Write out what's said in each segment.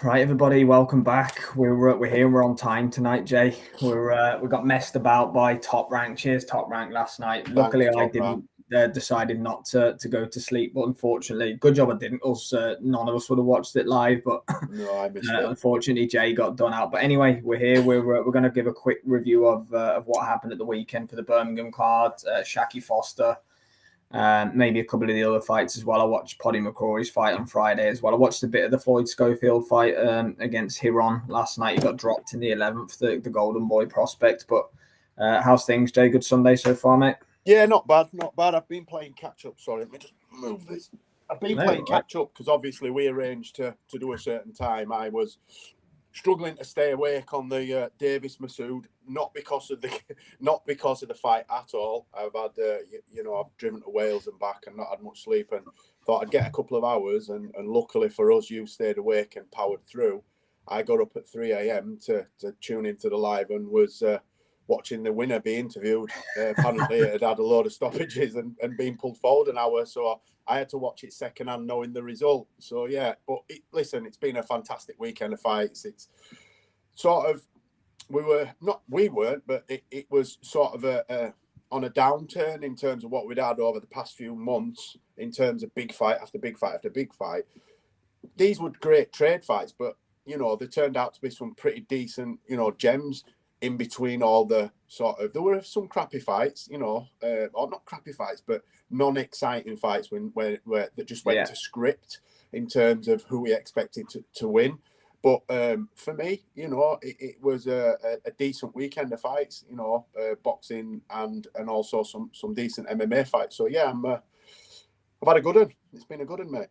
Right, everybody, welcome back. We're here. We're on time tonight, Jay. We got messed about by Top Rank. Cheers, Top Rank last night. Luckily, Thanks, I Top didn't. Rank. Decided not to go to sleep, but unfortunately, good job I didn't. Else, none of us would have watched it live. But No, I missed it. unfortunately, Jay got done out. But anyway, we're here. We're going to give a quick review of what happened at the weekend for the Birmingham card. Shaki Foster. Maybe a couple of the other fights as well. I watched Poddy McCrory's fight on Friday as well. I watched a bit of the Floyd Schofield fight against Hiron last night. He got dropped in the 11th, the Golden Boy prospect. But how's things, Jay? Good Sunday so far, mate? Yeah, not bad, not bad. I've been playing catch up. Sorry, let me just move this. I've been playing catch up because obviously we arranged to do a certain time. I was struggling to stay awake on the Davies Masoud, not because of the fight at all. I've had I've driven to Wales and back and not had much sleep, and thought I'd get a couple of hours. And luckily for us, you stayed awake and powered through. I got up at 3 a.m. to tune into the live and was watching the winner be interviewed. Apparently it had a load of stoppages and been pulled forward an hour, so I had to watch it secondhand knowing the result. So yeah, but listen, it's been a fantastic weekend of fights. It's sort of, we weren't, but it was sort of on a downturn in terms of what we'd had over the past few months in terms of big fight after big fight after big fight. These were great trade fights, but they turned out to be some pretty decent, gems in between all the there were some crappy fights, or not crappy fights, but non-exciting fights where that just went to script in terms of who we expected to win. But for me, it was a decent weekend of fights, boxing and also some decent MMA fights. So yeah, I've had a good one. It's been a good one, mate.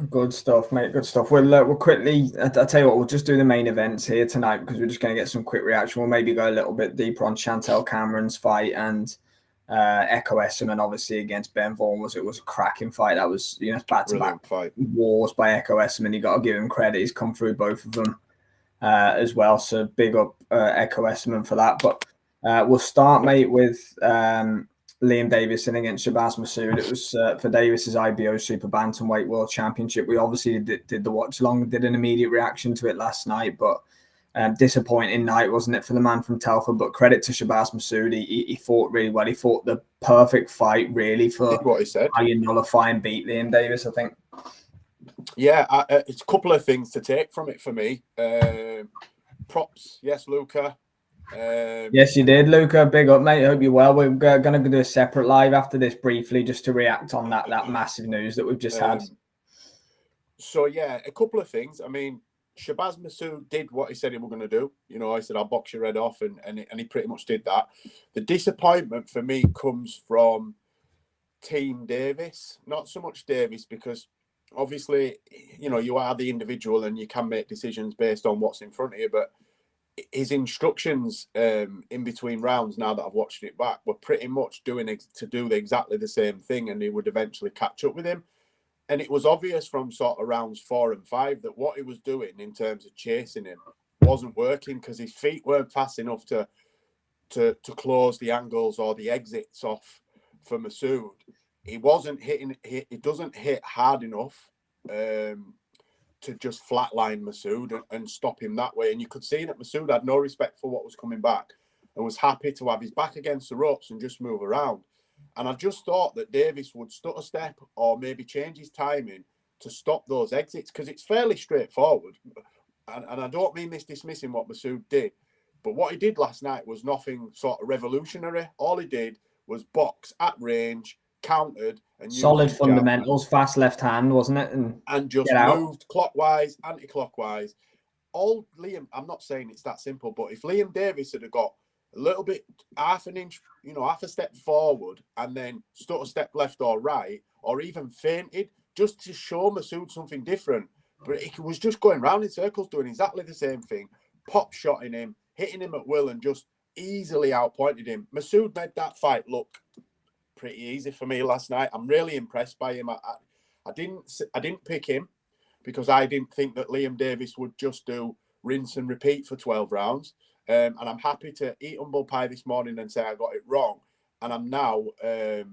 Good stuff, mate. Good stuff. We'll quickly. I'll tell you what. We'll just do the main events here tonight because we're just going to get some quick reaction. We'll maybe go a little bit deeper on Chantel Cameron's fight and Echo Esserman, obviously against Ben Vaughan. It was a cracking fight. That was back to back wars by Echo Esserman. You got to give him credit. He's come through both of them as well. So big up Echo Esserman for that. But we'll start, mate, with Liam Davies against Shabaz Masoud. It was for Davis's IBO Super Bantamweight World Championship. We obviously did the watch along, did an immediate reaction to it last night, but disappointing night, wasn't it, for the man from Telford? But credit to Shabaz Masoud. He fought really well. He fought the perfect fight, really, for what he said. How you nullify and beat Liam Davies, I think. Yeah, it's a couple of things to take from it for me. Props, yes, Luca. Yes, you did, Luca. Big up, mate. I hope you're well. We're going to do a separate live after this briefly just to react on that massive news that we've just had. So, yeah, a couple of things. I mean, Shabaz Masoud did what he said he was going to do. I said, I'll box your head off, and he pretty much did that. The disappointment for me comes from Team Davies, not so much Davies, because obviously, you are the individual and you can make decisions based on what's in front of you, but his instructions in between rounds, now that I've watched it back, were pretty much do exactly the same thing, and he would eventually catch up with him. And it was obvious from sort of rounds 4 and 5 that what he was doing in terms of chasing him wasn't working because his feet weren't fast enough to close the angles or the exits off for Masoud. He wasn't hitting. He doesn't hit hard enough to just flatline Masoud and stop him that way. And you could see that Masoud had no respect for what was coming back and was happy to have his back against the ropes and just move around. And I just thought that Davies would stutter step or maybe change his timing to stop those exits because it's fairly straightforward. And I don't mean this dismissing what Masoud did, but what he did last night was nothing sort of revolutionary. All he did was box at range, countered, and solid fundamentals, fast left hand, wasn't it? And just moved clockwise, anti-clockwise. All Liam, I'm not saying it's that simple, but if Liam Davies had got a little bit, half an inch, half a step forward and then stutter step left or right, or even feinted, just to show Masoud something different. But he was just going round in circles, doing exactly the same thing, pop shotting him, hitting him at will, and just easily outpointed him. Masoud made that fight look pretty easy for me last night. I'm really impressed by him. I didn't pick him because I didn't think that Liam Davies would just do rinse and repeat for 12 rounds. And I'm happy to eat humble pie this morning and say I got it wrong. And I'm now a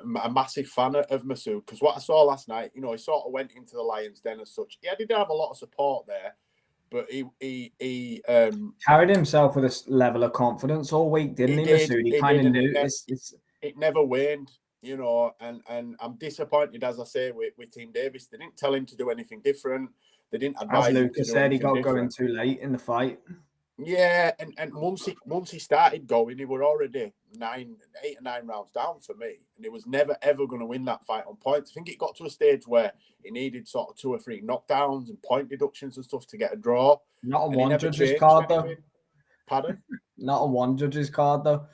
massive fan of Masoud because what I saw last night, he sort of went into the Lions' den as such. Yeah, he did have a lot of support there, but he carried himself with a level of confidence all week, didn't he, Masoud? He kind of knew it never waned, you know, and I'm disappointed, as I say, with Team Davies. They didn't tell him to do anything different. They didn't advise him to do said, he got different. going too late in the fight. Yeah, and once he started going, he were already 8 or 9 rounds down for me, and he was never ever going to win that fight on points. I think it got to a stage where he needed sort of 2 or 3 knockdowns and point deductions and stuff to get a draw. Not on one judge's card, though. Pardon? Not on one judge's card, though.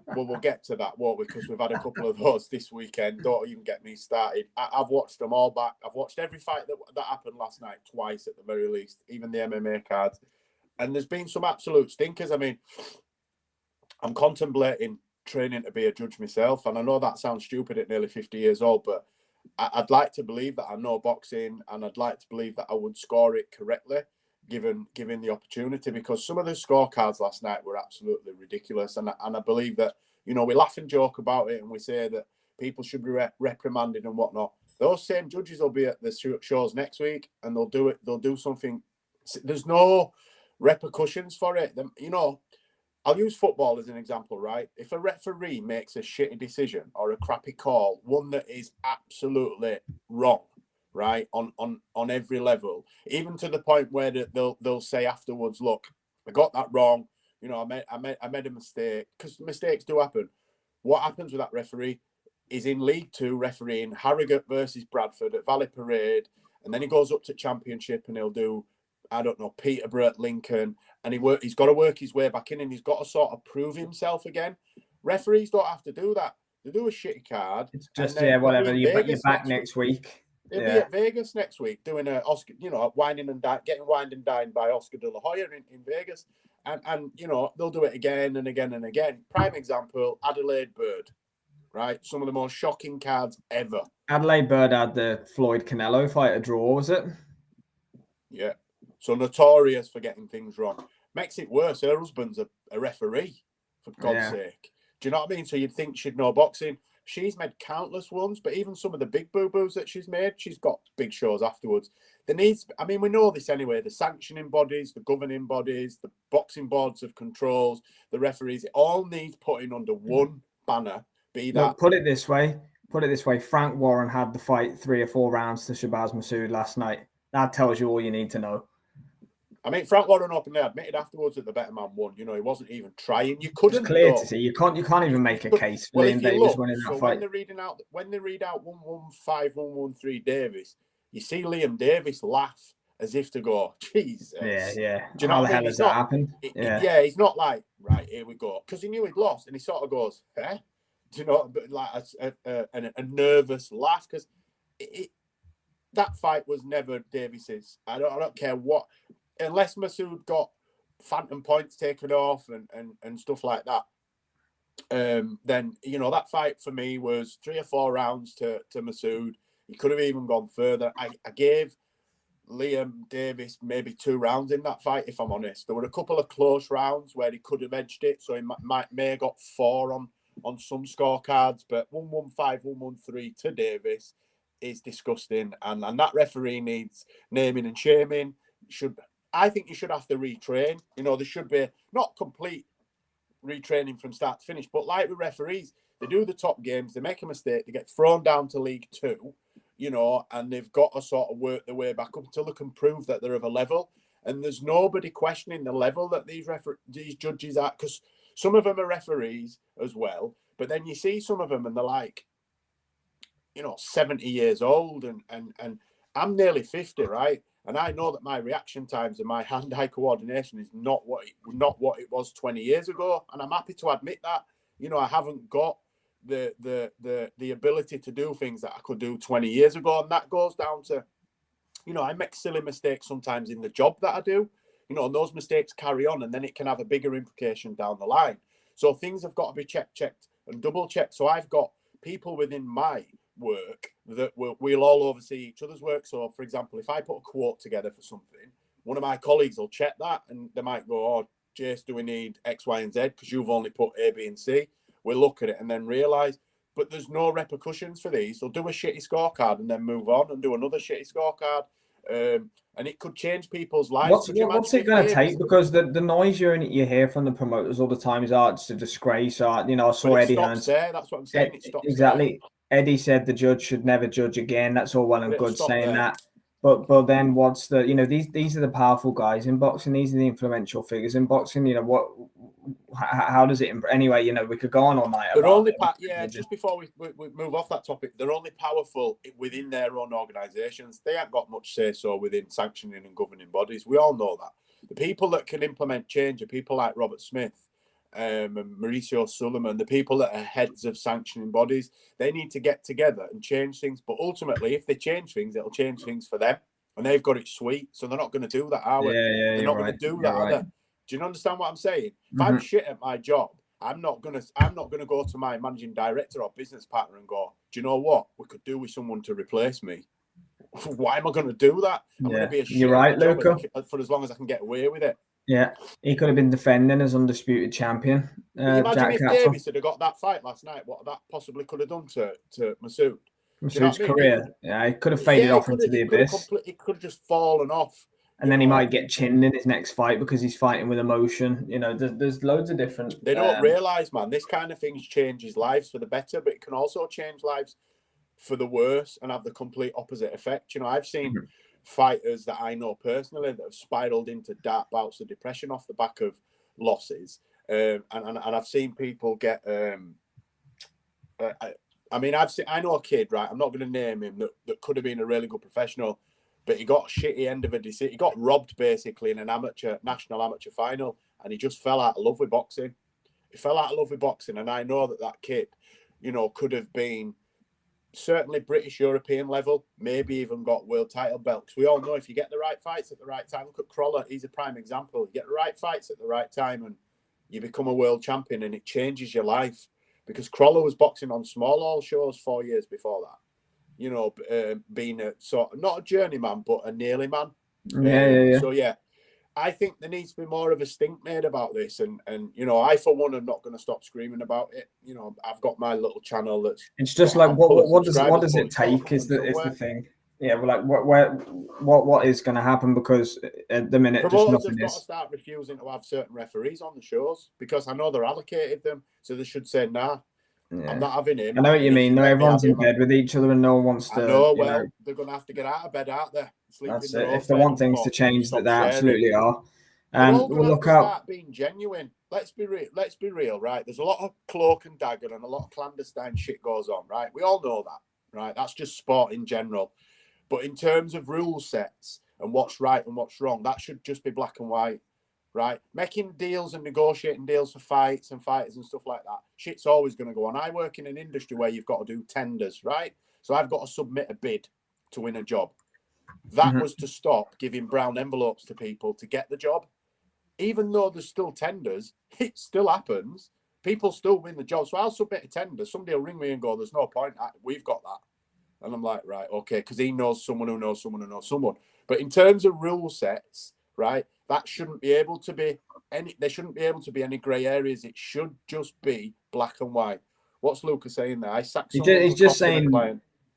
Well, we'll get to that, won't we? Because we've had a couple of those this weekend. Don't even get me started. I've watched them all back. I've watched every fight that happened last night twice at the very least, even the MMA cards. And there's been some absolute stinkers. I mean, I'm contemplating training to be a judge myself. And I know that sounds stupid at nearly 50 years old, but I'd like to believe that I know boxing, and I'd like to believe that I would score it correctly, given the opportunity, because some of the scorecards last night were absolutely ridiculous. And I believe that, you know, we laugh and joke about it and we say that people should be reprimanded and whatnot. Those same judges will be at the shows next week, and they'll do something. There's no repercussions for it. You know, I'll use football as an example, right? If a referee makes a shitty decision or a crappy call, one that is absolutely wrong, right, on every level, even to the point where they'll say afterwards, look, I got that wrong, you know, I made a mistake, because mistakes do happen. What happens with that referee is in League Two refereeing Harrogate versus Bradford at Valley Parade, and then he goes up to Championship and he'll do, I don't know, Peterborough at Lincoln, and he's got to work his way back in, and he's got to sort of prove himself again. Referees don't have to do that. They do a shitty card. It's just, whatever. You're back next week. They'll be at Vegas next week doing a Oscar, you know, getting wined and dined by Oscar De La Hoya in Vegas. And you know, they'll do it again and again and again. Prime example, Adelaide Bird, right? Some of the most shocking cards ever. Adelaide Bird had the Floyd Canelo fight a draw, was it? Yeah. So notorious for getting things wrong. Makes it worse. Her husband's a referee, for God's sake. Do you know what I mean? So you'd think she'd know boxing. She's made countless ones, but even some of the big boo-boos that she's made, she's got big shows afterwards. We know this anyway, the sanctioning bodies, the governing bodies, the boxing boards of controls, the referees, it all needs putting under one banner. Put it this way. Frank Warren had the fight 3 or 4 rounds to Shabaz Masoud last night. That tells you all you need to know. I mean, Frank Warren openly admitted afterwards that the better man won. You know, he wasn't even trying. You couldn't. It's clear to see. You can't even make a case for Liam Davies winning that fight. When they read out 115, 113 Davies, you see Liam Davies laugh as if to go, Jesus. Yeah. Do you know how what the hell has that happened? He's not like, right, here we go, because he knew he'd lost, and he sort of goes, eh? Do you know, but like a nervous laugh, because that fight was never Davies's. I don't care what. Unless Masoud got phantom points taken off and stuff like that, then, you know, that fight for me was 3 or 4 rounds to Masoud. He could have even gone further. I gave Liam Davies maybe 2 rounds in that fight, if I'm honest. There were a couple of close rounds where he could have edged it, so he may have got 4 on some scorecards, but 115, 113 to Davies is disgusting, and that referee needs naming and shaming. I think you should have to retrain. You know, there should be not complete retraining from start to finish, but like with referees, they do the top games, they make a mistake, they get thrown down to League Two, you know, and they've got to sort of work their way back up until they can prove that they're of a level. And there's nobody questioning the level that these judges are, because some of them are referees as well, but then you see some of them and they're like, you know, 70 years old, and I'm nearly 50, right? And I know that my reaction times and my hand-eye coordination is not what it was 20 years ago. And I'm happy to admit that. You know, I haven't got the ability to do things that I could do 20 years ago. And that goes down to, you know, I make silly mistakes sometimes in the job that I do. You know, and those mistakes carry on, and then it can have a bigger implication down the line. So things have got to be checked and double-checked. So I've got people within my work that we'll all oversee each other's work. So, for example, if I put a quote together for something, one of my colleagues will check that, and they might go, oh, Jace, do we need X, Y, and Z? Because you've only put A, B, and C. We'll look at it and then realise, but there's no repercussions for these. They'll do a shitty scorecard and then move on and do another shitty scorecard. And it could change people's lives. What's it going to take? Because the noise you hear from the promoters all the time is, it's a disgrace. I saw Eddie Hearn. That's what I'm saying. It stops exactly. There. Eddie said the judge should never judge again. That's all well and good saying that. But then what's the, these are the powerful guys in boxing. These are the influential figures in boxing. How does it anyway? We could go on all night. They're only just before we move off that topic, they're only powerful within their own organisations. They haven't got much say so within sanctioning and governing bodies. We all know that. The people that can implement change are people like Robert Smith and Mauricio Suleiman, the people that are heads of sanctioning bodies. They need to get together and change things. But ultimately, if they change things, it'll change things for them. And they've got it sweet. So they're not going to do that, are we? They're not going to do that, are they? Do you understand what I'm saying? If I'm shit at my job, I'm not gonna go to my managing director or business partner and go, do you know what? We could do with someone to replace me. Why am I going to do that? I'm going to be a shit Luca. for as long as I can get away with it. Yeah, he could have been defending as undisputed champion. Imagine if Davies had got that fight last night, what that possibly could have done to Masoud. Masoud's career. He could have faded off into the abyss. It could have just fallen off. And then he might get chinned in his next fight because he's fighting with emotion. There's loads of different... They don't realise, man, this kind of thing changes lives for the better, but it can also change lives for the worse and have the complete opposite effect. I've seen fighters that I know personally that have spiralled into dark bouts of depression off the back of losses. And I've seen people get... I know a kid, right? I'm not going to name him, that could have been a really good professional, but he got a shitty end of a decision. He got robbed basically in an national amateur final, and he just fell out of love with boxing. He fell out of love with boxing, and I know that kid, could have been certainly British European level, maybe even got world title belts. We all know if you get the right fights at the right time. Look at Crawler; he's a prime example. You get the right fights at the right time, and you become a world champion, and it changes your life. Because Crawler was boxing on small hall shows 4 years before that. Being not a journeyman, but a nearly man. Yeah. So, I think there needs to be more of a stink made about this. And I, for one, am not going to stop screaming about it. I've got my little channel that's... It's just like, what does it take is the thing. Yeah, well, what is going to happen? Because at the minute, promoters have got to start refusing to have certain referees on the shows, because I know they're allocated them. So they should say, nah, I'm not having him. I know what you mean. No, everyone's in bed with each other and no one wants to. I know, they're going to have to get out of bed, aren't they? That's it. If they want things to change, they absolutely are. We'll look to start being genuine. Let's be real, right? There's a lot of cloak and dagger and a lot of clandestine shit goes on, right? We all know that, right? That's just sport in general. But in terms of rule sets and what's right and what's wrong, that should just be black and white, right? Making deals and negotiating deals for fights and fighters and stuff like that, shit's always going to go on. I work in an industry where you've got to do tenders, right? So I've got to submit a bid to win a job. That was to stop giving brown envelopes to people to get the job. Even though there's still tenders, it still happens. People still win the job. So I'll submit a tender. Somebody will ring me and go, there's no point. We've got that. And I'm like, right, okay, because he knows someone who knows someone who knows someone. But in terms of rule sets, right, that shouldn't be able to be there shouldn't be able to be any grey areas. It should just be black and white. What's Lucas saying there? He's just saying,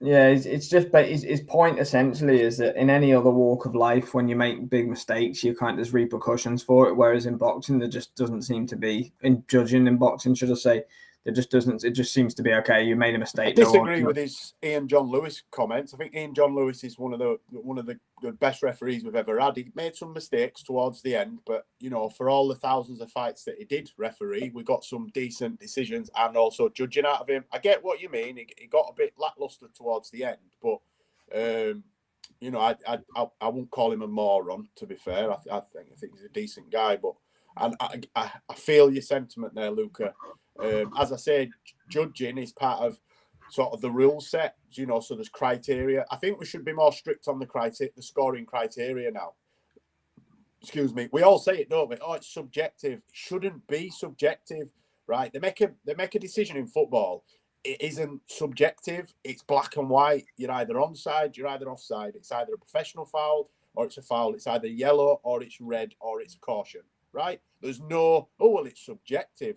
yeah, it's just, but his point essentially is that in any other walk of life, when you make big mistakes, there's repercussions for it. Whereas in boxing, there just doesn't seem to be. In judging in boxing, should I say, it just seems to be, okay, you made a mistake. I disagree with his Ian John Lewis comments. I think Ian John Lewis is one of the best referees we've ever had. He made some mistakes towards the end, but for all the thousands of fights that he did referee, we got some decent decisions and also judging out of him. I get what you mean. He got a bit lackluster towards the end, but I won't call him a moron, to be fair. I think he's a decent guy, but I feel your sentiment there, Luca. As I said, judging is part of sort of the rule set, so there's criteria. I think we should be more strict on the scoring criteria now. Excuse me. We all say it, don't we? Oh, it's subjective. It shouldn't be subjective, right? They make a decision in football. It isn't subjective. It's black and white. You're either onside, you're either offside. It's either a professional foul or it's a foul. It's either yellow or it's red or it's a caution, right? There's no, it's subjective.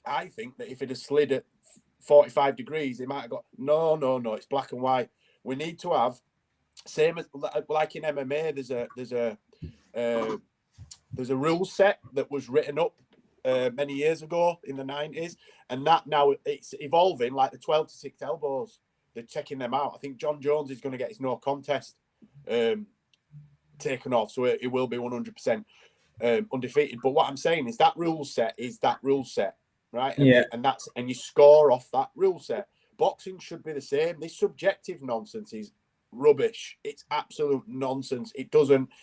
I think that if it had slid at 45 degrees, it might have got, no, it's black and white. We need to have same as like in MMA, there's a rule set that was written up many years ago in the 90s, and that now it's evolving, like the 12 to 6 elbows. They're checking them out. I think John Jones is going to get his no contest taken off, so it will be 100% undefeated. But what I'm saying is that rule set is that rule set, right? And you score off that rule set. Boxing should be the same. This subjective nonsense is rubbish. It's absolute nonsense. It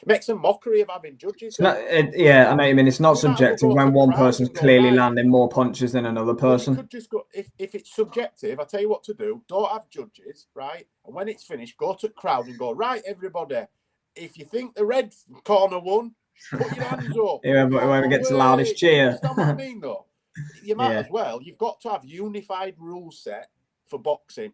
makes a mockery of having judges. I know what you mean. It's not subjective when one person's clearly landing more punches than another person. You could just go, if it's subjective, I'll tell you what to do. Don't have judges, right? And when it's finished, go to the crowd and go, right, everybody, if you think the red corner won, put your hands up. Whoever gets the loudest cheer. Understand what I mean, though? You might as well. You've got to have unified rule set for boxing.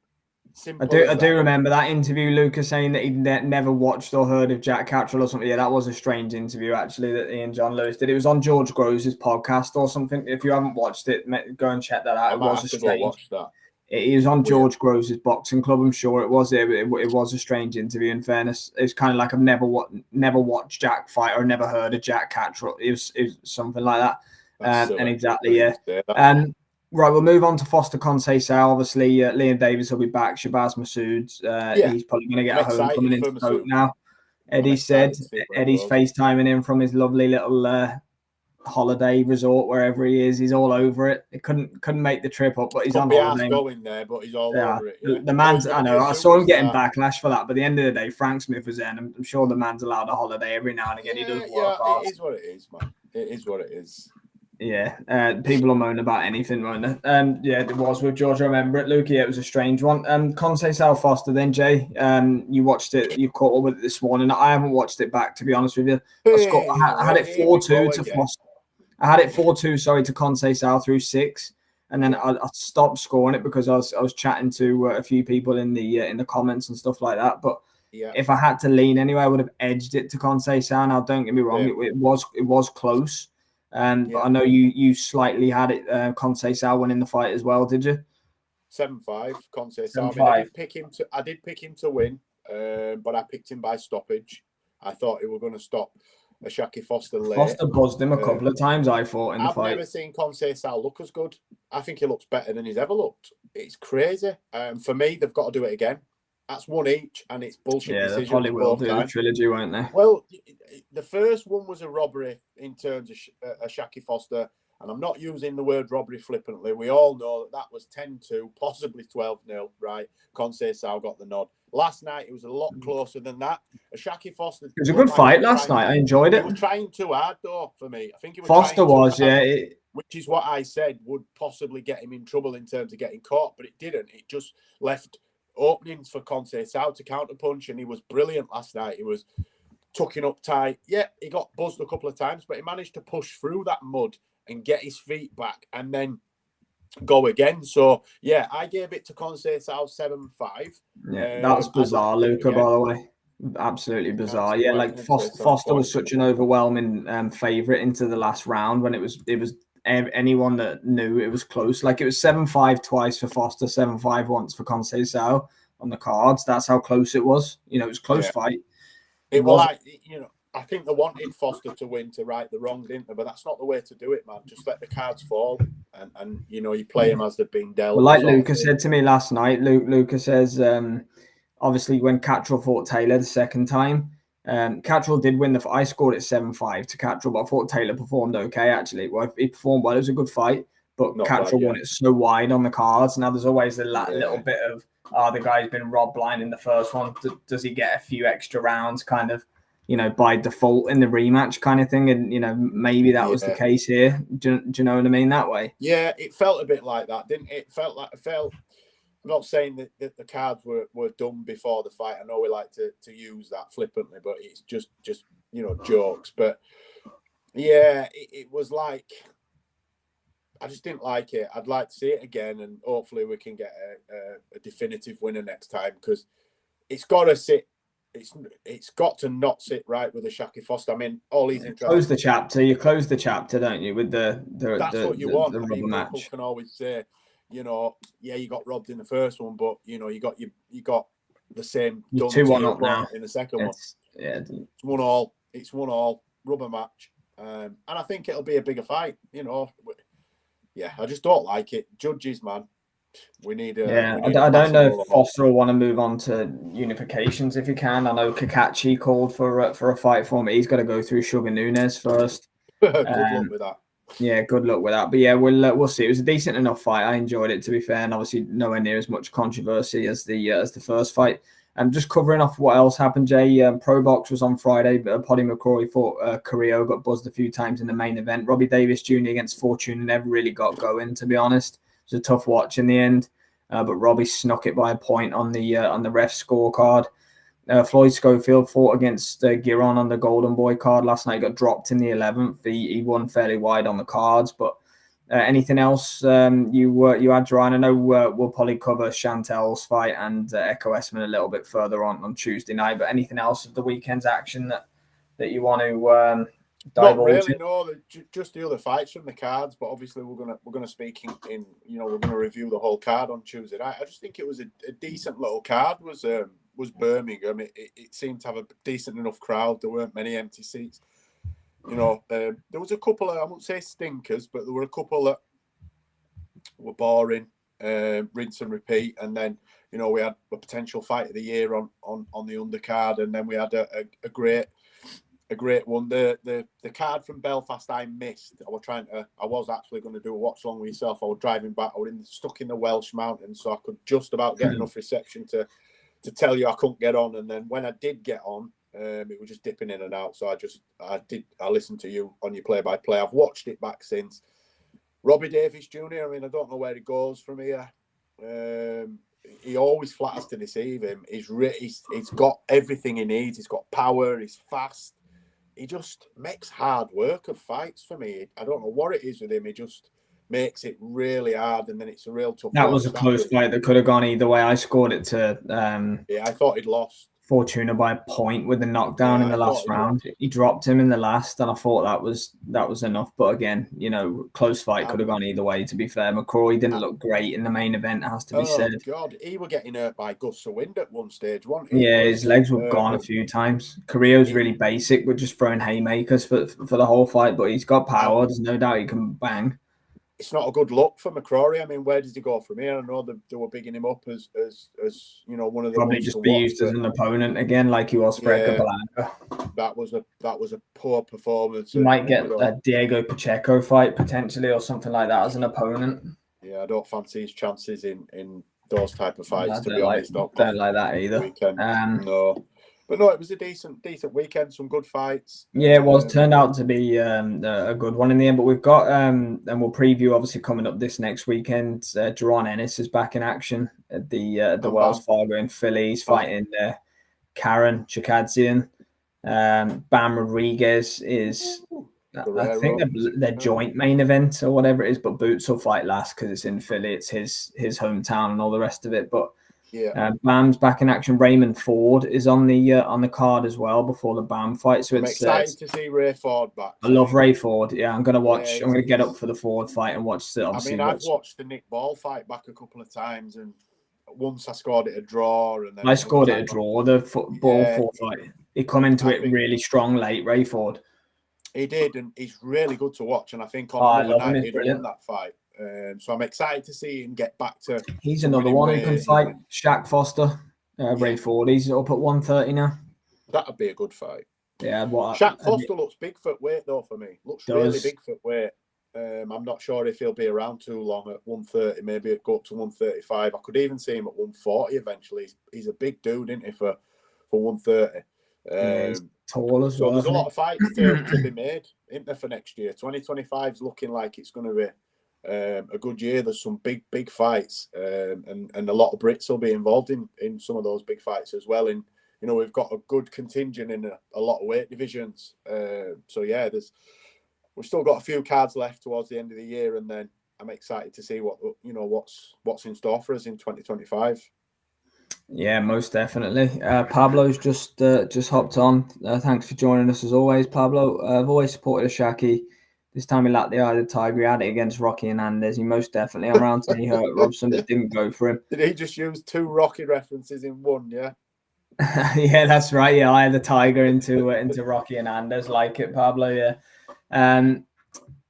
I do remember that interview, Lucas saying that he'd never watched or heard of Jack Catterall or something. Yeah, that was a strange interview, actually, that he and John Lewis did. It was on George Groves' podcast or something. If you haven't watched it, go and check that out. It was a strange. Watch that. It was on George Groves' boxing club, I'm sure it was. It was a strange interview, in fairness. It's kind of like I've never watched Jack fight or never heard of Jack Catterall. It was something like that. And exactly, yeah. Right, we'll move on to Foster Conceicao. Obviously, Liam Davies will be back. Shabaz Masoud, he's probably going to get a home coming into Stoke now. Eddie's FaceTiming him from his lovely little holiday resort, wherever he is. He's all over it. He couldn't make the trip up, but he's on holiday. Going there, but he's all over it. Yeah. The man's, I know, I saw him getting backlash for that, but at the end of the day, Frank Smith was there, and I'm sure the man's allowed a holiday every now and again. He does work hard. It is what it is, man. It is what it is. Yeah, people will moan about anything, won't they? Yeah, it was with George. I remember it, Luke. Yeah, it was a strange one. Conceicao Foster, then Jay. You watched it. You caught up with it this morning. I haven't watched it back, to be honest with you. I had it 4-2 to Foster. I had it 4-2, sorry, to Conceicao through 6, and then I stopped scoring it because I was chatting to a few people in the comments and stuff like that. But if I had to lean anyway, I would have edged it to Conceicao. Now, don't get me wrong, it was close. But I know you slightly had it. Conceicao winning the fight as well, did you? 7-5, Conceicao. I did pick him to win, but I picked him by stoppage. I thought he were going to stop Ashaki Foster late. Foster buzzed him a couple of times, I thought, in the fight. I've never seen Conceicao look as good. I think he looks better than he's ever looked. It's crazy. For me, they've got to do it again. That's one each, and it's bullshit decisions. Yeah, they probably will do the trilogy, won't they? Well, the first one was a robbery in terms of Ashaki Foster, and I'm not using the word robbery flippantly. We all know that was 10-2, possibly 12-0, right? Conceicao got the nod. Last night, it was a lot closer than that. Ashaki Foster... It was a good fight last night. I enjoyed it. He was trying too hard, though, for me. I think he was Foster was, which is what I said would possibly get him in trouble in terms of getting caught, but it didn't. It just left openings for Conceicao to counterpunch, and he was brilliant last night. He was tucking up tight. Yeah, he got buzzed a couple of times, but he managed to push through that mud and get his feet back and then go again. So, yeah, I gave it to Conceicao 7-5. Yeah, that was bizarre, Luca, by the way. Absolutely bizarre. Yeah, like Foster was such an overwhelming favourite into the last round when it was anyone that knew it was close. Like, it was 7-5 twice for Foster, 7-5 once for Conceicao on the cards. That's how close it was. You know, it was a close fight. It was like, I think they wanted Foster to win to right the wrong, didn't they? But that's not the way to do it, man. Just let the cards fall and you play them as they've been dealt. Well, like Lucas said to me last night, Lucas says, obviously when Catterall fought Taylor the second time, Catterall did win I scored it 7-5 to Catterall, but I thought Taylor performed okay, actually. Well, he performed well. It was a good fight, but Catterall won it so wide on the cards. Now, there's always a little bit of, the guy's been robbed blind in the first one. Does he get a few extra rounds kind of, by default in the rematch kind of thing? And, maybe that was the case here. Do you know what I mean that way? Yeah, it felt a bit like that, didn't it? I'm not saying that the cards were done before the fight. I know we like to use that flippantly, but it's just jokes. But yeah, it was like, I just didn't like it. I'd like to see it again, and hopefully we can get a definitive winner next time, because it's got to sit. It's got to not sit right with Ashaki Foster. I mean, all these interesting. Close the chapter. You close the chapter, don't you? With that's what you want. The rubber match. People can always say, you got robbed in the first one, but you got the same You're done to 2-1 you up now. in the second one. Yeah, It's 1-1. It's 1-1. Rubber match. And I think it'll be a bigger fight. Yeah, I just don't like it. Judges, man. We need a. I don't know if Foster will want to move on to unifications if he can. I know Kakachi called for a fight for him. He's got to go through Sugar Nunes first. Good luck with that. Yeah, good luck with that. But yeah, we'll see. It was a decent enough fight. I enjoyed it, to be fair, and obviously nowhere near as much controversy as the first fight. And just covering off what else happened, Jay. Pro Box was on Friday. Paddy McCrory fought Carrillo, got buzzed a few times in the main event. Robbie Davis Jr. against Fortuna never really got going, to be honest. It was a tough watch in the end, but Robbie snuck it by a point on the ref scorecard. Floyd Schofield fought against Giron on the Golden Boy card last night. Got dropped in the 11th. He won fairly wide on the cards, but anything else you had, Ryan? I know we'll probably cover Chantel's fight and Echo Esman a little bit further on Tuesday night, but anything else of the weekend's action that you want to Not really, no. Just the other fights from the cards, but obviously we're gonna speak in we're gonna review the whole card on Tuesday night. I just think it was a decent little card. Was Birmingham. It seemed to have a decent enough crowd. There weren't many empty seats. There was a couple of, I won't say stinkers, but there were a couple that were boring, rinse and repeat. And then, we had a potential fight of the year on the undercard, and then we had a great one. The card from Belfast I missed. I was actually going to do a watch along with yourself. I was driving back. I was stuck in the Welsh mountains, so I could just about get enough reception to tell you I couldn't get on. And then when I did get on, it was just dipping in and out. So I listened to you on your play-by-play. I've watched it back since. Robbie Davies Jr., I don't know where he goes from here. He always flatters to deceive him. He's got everything he needs. He's got power. He's fast. He just makes hard work of fights for me. I don't know what it is with him. He just makes it really hard, and then it's a real tough. That was a close fight that could have gone either way. I scored it to. I thought he'd lost. Fortuna by a point with the knockdown in the last round. He dropped him in the last, and I thought that was enough. But again, close fight could have gone either way. To be fair, McCrory didn't look great in the main event. It has to be said. Oh God, he were getting hurt by gusts of wind at one stage, wasn't he? Yeah, his legs were gone a few times. Carrillo's really basic. We're just throwing haymakers for the whole fight, but he's got power. There's no doubt he can bang. It's not a good look for McCrory. Where does he go from here? I know they were bigging him up as one of the probably just be used as an opponent again, like he was for Edgar Blanca. That was a poor performance. You might get a Diego Pacheco fight potentially or something like that as an opponent. Yeah, I don't fancy his chances in those type of fights. To be honest, don't like that either. No. But no, it was a decent weekend. Some good fights. Yeah, it was. Turned out to be a good one in the end. But we've got, and we'll preview obviously coming up this next weekend. Jerron Ennis is back in action at the Wells Fargo in Philly. He's fighting Karen Chikadzian. Bam Rodriguez is, I think they're joint main event or whatever it is. But Boots will fight last because it's in Philly. It's his hometown and all the rest of it. But yeah, Bam's back in action. Raymond Ford is on the card as well before the Bam fight. So I'm excited to see Ray Ford back. I love Ray Ford. Yeah, I'm gonna watch. I'm gonna get up for the Ford fight and watch it. I've watched the Nick Ball fight back a couple of times, and once I scored it a draw, and then I scored it a draw. The Ball Ford fight. He come into it really strong late. Ray Ford. He did, and he's really good to watch. And I think on another night he'd won that fight. So I'm excited to see him get back to. He's another one who can fight Shaq Foster, Ray Ford. He's up at 130 now. That'd be a good fight. Yeah, Shaq Foster looks big foot weight though for me. Looks really big foot weight. I'm not sure if he'll be around too long at 130. Maybe it'll go up to 135. I could even see him at 140 eventually. He's a big dude, isn't he, for 130? He's tall as well. So there's a lot of fights to be made, isn't there, for next year? 2025 is looking like it's going to be a good year. There's some big fights, and a lot of Brits will be involved in some of those big fights as well. And we've got a good contingent in a lot of weight divisions. So yeah, we've still got a few cards left towards the end of the year, and then I'm excited to see what's in store for us in 2025. Yeah, most definitely. Pablo's just hopped on. Thanks for joining us as always, Pablo. I've always supported Ashaki. This time he lacked the eye of the tiger. He had it against Rocky Hernandez. He most definitely on round 10 he hurt Robson, but didn't go for him. Did he just use 2 Rocky references in one? Yeah. Yeah, that's right. Yeah, I had the tiger into Rocky Hernandez, like it, Pablo. Yeah,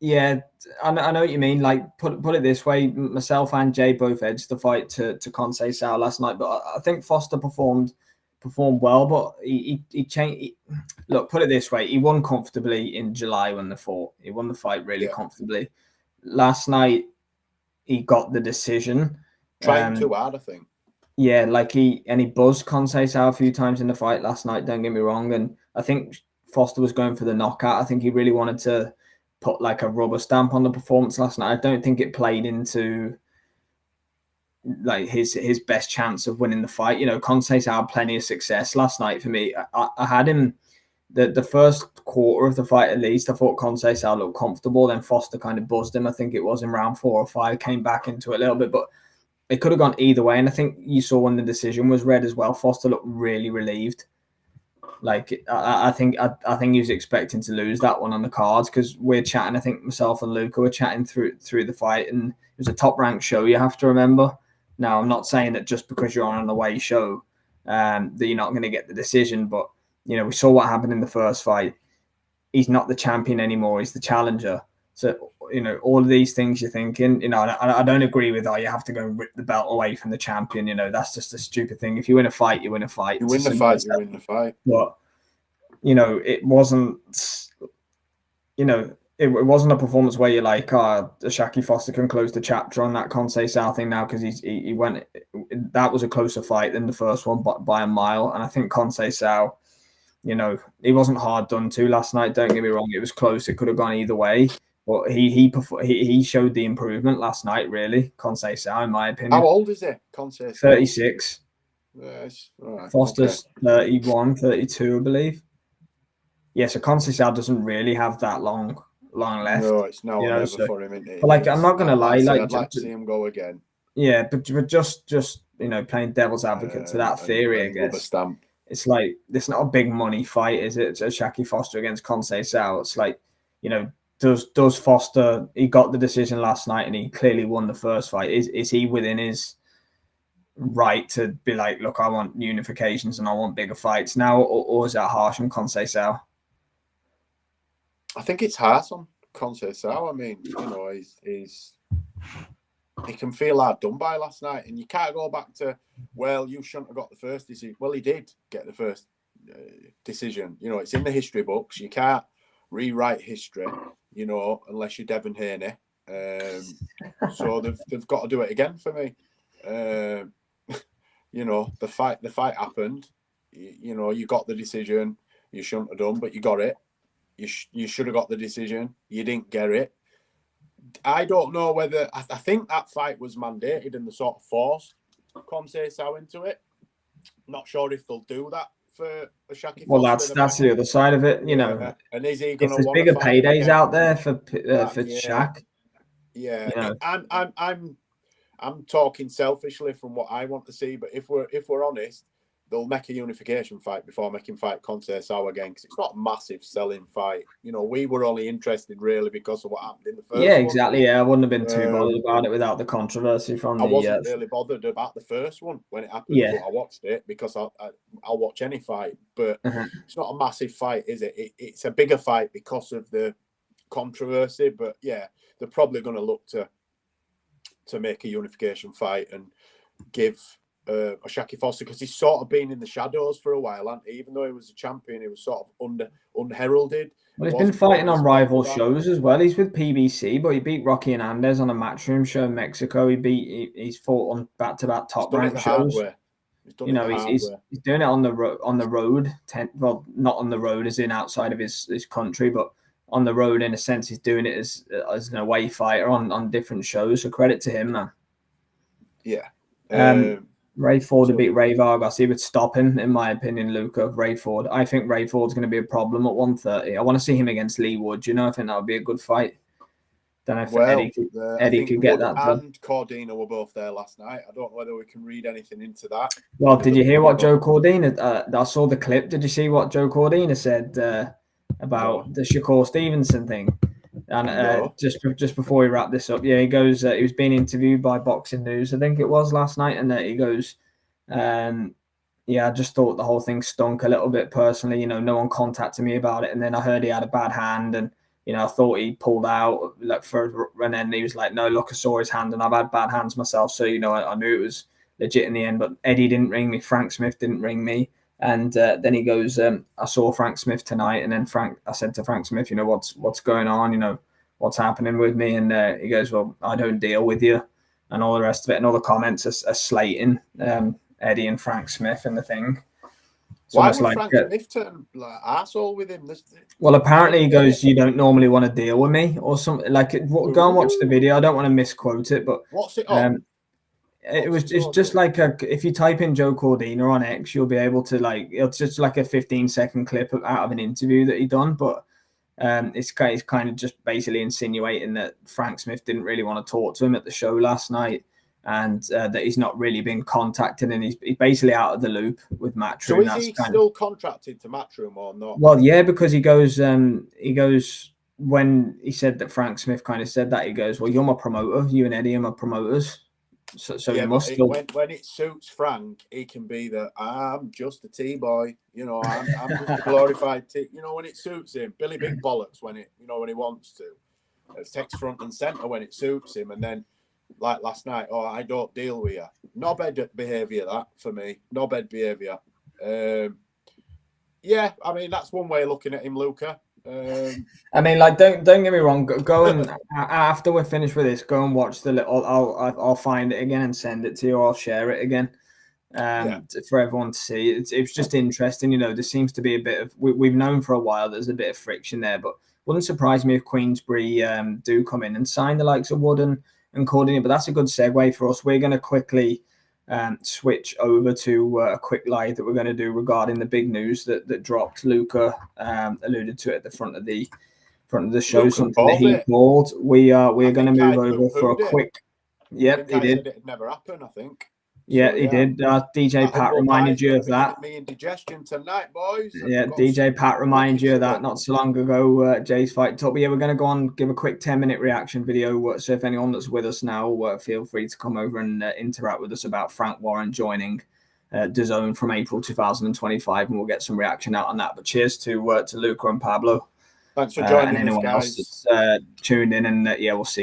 yeah. I know what you mean. Like, put it this way: myself and Jay both edged the fight to Conceicao last night, but I think Foster performed well, but he changed. Look, put it this way: he won comfortably in July when they fought. He won the fight really comfortably. Last night, he got the decision. Trying too hard, I think. Yeah, like he buzzed Conceicao a few times in the fight last night. Don't get me wrong, and I think Foster was going for the knockout. I think he really wanted to put like a rubber stamp on the performance last night. I don't think it played into like his best chance of winning the fight. You know, Conceicao had plenty of success last night for me. I had him the first quarter of the fight at least. I thought Conceicao looked comfortable. Then Foster kind of buzzed him. I think it was in round 4 or 5. Came back into it a little bit, but it could have gone either way. And I think you saw when the decision was read as well. Foster looked really relieved. Like I think he was expecting to lose that one on the cards, because we're chatting. I think myself and Luca were chatting through the fight, and it was a top ranked show. You have to remember. Now, I'm not saying that just because you're on an away show, that you're not going to get the decision. But you know, we saw what happened in the first fight. He's not the champion anymore. He's the challenger. So you know, all of these things you're thinking. You know, I don't agree with. Oh, you have to go and rip the belt away from the champion. You know, that's just a stupid thing. If you win a fight, you win a fight. You win the fight. You win the fight. But you know, it wasn't. You know, it wasn't a performance where you're like, Shaki Foster can close the chapter on that Conceicao thing now, because he went. That was a closer fight than the first one, but by a mile. And I think Conceicao, you know, he wasn't hard done to last night. Don't get me wrong; it was close. It could have gone either way. But he showed the improvement last night, really. Conceicao, in my opinion. How old is he? Conceicao? 36. Yes. All right. Foster's 31, 32, I believe. Yeah, so Conceicao doesn't really have that long left. No, it's now or never for him. But like, I'm not gonna lie, I'd like to see him go again. Yeah, but just you know, playing devil's advocate to that theory, I guess. Stamp. It's like, it's not a big money fight, is it? It's a Shaki Foster against Conceicao. It's like, you know, does Foster? He got the decision last night, and he clearly won the first fight. Is he within his right to be like, look, I want unifications and I want bigger fights now, or is that harsh on Conceicao? I think it's harsh on Conceicao. I mean, you know, he can feel hard done by last night, and you can't go back to, well, you shouldn't have got the first decision. Well, he did get the first decision. You know, it's in the history books. You can't rewrite history, you know, unless you're Devin Haney. So they've got to do it again for me. You know, the fight happened. You know, you got the decision. You shouldn't have done, but you got it. You should have got the decision. You didn't get it. I don't know whether... I think that fight was mandated and they sort of forced Conceicao into it. Not sure if they'll do that for a Shaki. Well, that's the other side of it, you know. And is he going to want bigger paydays again out there for Shaq? Yeah, you know. I'm talking selfishly from what I want to see, but if we're honest, they'll make a unification fight before making fight Conceicao again, because it's not a massive selling fight. You know, we were only interested really because of what happened in the first one. Exactly. Yeah, I wouldn't have been too bothered about it without the controversy from I wasn't really bothered about the first one when it happened. Yeah. But I watched it because I'll watch any fight, but it's not a massive fight, is it? It's a bigger fight because of the controversy. But yeah, they're probably going to look to make a unification fight and give a Shaki Foster, because he's sort of been in the shadows for a while, and even though he was a champion, he was sort of unheralded. Well, he's been fighting on rival shows as well. He's with PBC, but he beat Rocky Hernandez on a Matchroom show in Mexico. He's fought on back-to-back top-ranked shows. He's doing it on the road. Well, not on the road as in outside of his country, but on the road in a sense. He's doing it as an away fighter on different shows. So credit to him, man. Yeah. Ray Ford would beat Ray Vargas. He would stop him, in my opinion, Luca, Ray Ford. I think Ray Ford's going to be a problem at 130. I want to see him against Lee Wood. You know, I think that would be a good fight. Don't know if Eddie could get that done. And Cordina were both there last night. I don't know whether we can read anything into that. Well, did you hear what Joe Cordina... I saw the clip. Did you see what Joe Cordina said about the Shakur Stevenson thing? And No. just before we wrap this up, yeah, he goes. He was being interviewed by Boxing News, I think it was last night, and he goes, "Yeah, I just thought the whole thing stunk a little bit personally. You know, no one contacted me about it, and then I heard he had a bad hand, and I thought he pulled out like and then he was like, no, look, I saw his hand, and I've had bad hands myself, so I knew it was legit in the end. But Eddie didn't ring me, Frank Smith didn't ring me." And then he goes, "I saw Frank Smith tonight," and then I said to Frank Smith, what's going on, what's happening with me? And he goes, "Well, I don't deal with you," and all the rest of it, and all the comments are slating Eddie and Frank Smith and the thing. Why would Frank Smith turn like arsehole with him? Well, apparently he goes, "You don't normally want to deal with me," or something. Like, go and watch the video. I don't want to misquote it, but what's it on? It's just like if you type in Joe Cordina on X, you'll be able to it's just like a 15-second clip out of an interview that he done, but it's kind of just basically insinuating that Frank Smith didn't really want to talk to him at the show last night, and that he's not really been contacted, and he's basically out of the loop with Matchroom. So is he still contracted to Matchroom or not? Well, yeah, because he goes when he said that Frank Smith kind of said that, he goes, "Well, you're my promoter, you and Eddie are my promoters." So yeah, he must still... when it suits Frank, he can be I'm just a T-boy, I'm just a glorified T. When it suits him, Billy Big Bollocks when he wants to. It takes front and center when it suits him, and then like last night, I don't deal with you. Knobhead behaviour that for me. Knobhead behaviour. Yeah, I mean that's one way of looking at him, Luca. I mean, like, don't get me wrong. Go and after we're finished with this, go and watch the little. I'll find it again and send it to you. Or I'll share it again for everyone to see. It's just interesting. There seems to be a bit of we've known for a while. There's a bit of friction there, but wouldn't surprise me if Queensbury do come in and sign the likes of Wood and Cordina. But that's a good segue for us. We're going to quickly switch over to a quick live that we're going to do regarding the big news that dropped. Luca alluded to it at the front of the show. Luca something that he called. We're going to move over for a quick. Yep, he did. It never happened, I think. Yeah, so, he did. DJ Pat reminded you of that. Me indigestion tonight, boys. Yeah, DJ Pat reminded you of that not so long ago. Jay's fight talk. But yeah, we're going to go on give a quick 10-minute reaction video. So if anyone that's with us now, feel free to come over and interact with us about Frank Warren joining DAZN from April 2025, and we'll get some reaction out on that. But cheers to Luca and Pablo. Thanks for joining and anyone us, guys. else that's tuned in, and yeah, we'll see you.